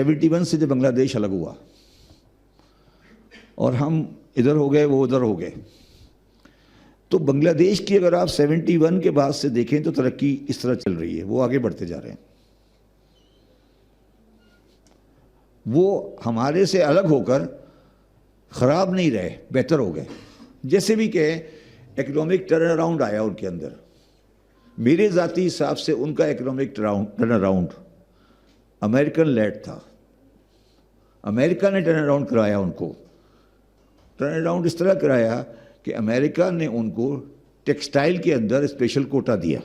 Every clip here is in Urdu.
71 سے جب بنگلہ دیش الگ ہوا اور ہم ادھر ہو گئے وہ ادھر ہو گئے، تو بنگلہ دیش کی اگر آپ 71 کے بعد سے دیکھیں تو ترقی اس طرح چل رہی ہے، وہ آگے بڑھتے جا رہے ہیں، وہ ہمارے سے الگ ہو کر خراب نہیں رہے، بہتر ہو گئے۔ جیسے بھی کہ اکنامک ٹرن اراؤنڈ آیا ان کے اندر، میرے ذاتی حساب سے ان کا economic turn around American lead تھا۔ امریکہ نے ٹرن اراؤنڈ کرایا ان کو، ٹرن اراؤنڈ اس طرح کرایا کہ امریکہ نے ان کو ٹیکسٹائل کے اندر اسپیشل کوٹا دیا،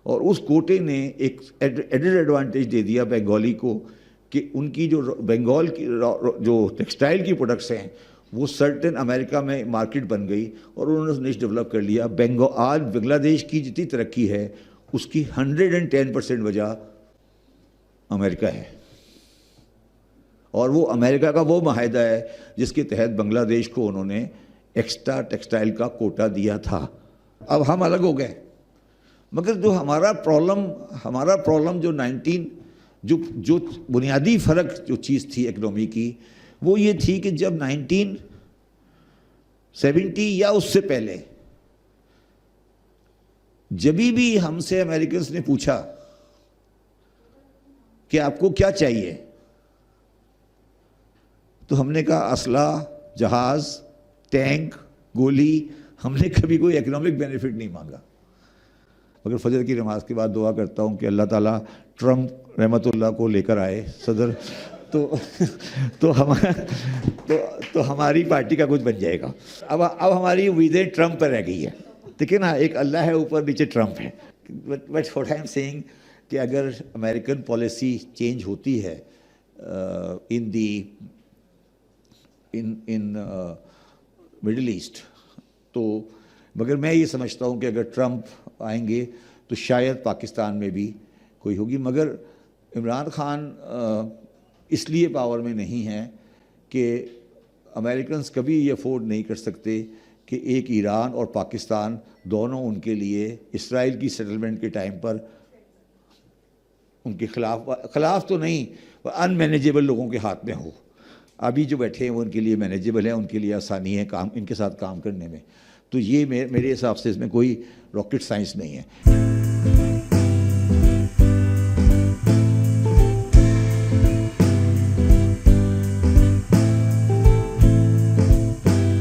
اور اس کوٹے نے ایک ایڈڈ ایڈوانٹیج دے دیا بنگالی کو کہ ان کی جو بنگال کی جو ٹیکسٹائل کی پروڈکٹس ہیں وہ سرٹن امریکہ میں مارکیٹ بن گئی، اور انہوں نے نیش ڈیولپ کر لیا۔ آج بنگلہ دیش کی جتنی ترقی ہے اس کی 110% وجہ امریکہ ہے، اور وہ امریکہ کا وہ معاہدہ ہے جس کے تحت بنگلہ دیش کو انہوں نے ایکسٹرا ٹیکسٹائل کا کوٹا دیا تھا۔ اب ہم الگ ہو گئے، مگر جو ہمارا پرابلم جو بنیادی فرق جو چیز تھی اکنومی کی، وہ یہ تھی کہ جب 1970 یا اس سے پہلے جبھی بھی ہم سے امریکنز نے پوچھا کہ آپ کو کیا چاہیے، تو ہم نے کہا اسلحہ، جہاز، ٹینک، گولی، ہم نے کبھی کوئی اکنامک بینیفٹ نہیں مانگا۔ مگر فجر کی نماز کے بعد دعا کرتا ہوں کہ اللہ تعالیٰ ٹرمپ رحمۃ اللہ کو لے کر آئے صدر، تو ہماری پارٹی کا کچھ بن جائے گا۔ اب ہماری امیدیں ٹرمپ پر رہ گئی ہے، دیکھیں نا، ایک اللہ ہے اوپر، نیچے ٹرمپ ہے۔ But what I am seeing کہ اگر امریکن پالیسی چینج ہوتی ہے ان مڈل ایسٹ، تو مگر میں یہ سمجھتا ہوں کہ اگر ٹرمپ آئیں گے تو شاید پاکستان میں بھی کوئی ہوگی۔ مگر عمران خان اس لیے پاور میں نہیں ہیں کہ امریکنز کبھی یہ افورڈ نہیں کر سکتے کہ ایک ایران اور پاکستان دونوں ان کے لیے اسرائیل کی سیٹلمنٹ کے ٹائم پر ان کے خلاف تو نہیں، ان مینیجیبل لوگوں کے ہاتھ میں ہو۔ ابھی جو بیٹھے ہیں وہ ان کے لیے مینیجیبل ہیں، ان کے لیے آسانی ہے ان کے ساتھ کام کرنے میں۔ تو یہ میرے حساب سے اس میں کوئی راکٹ سائنس نہیں ہے۔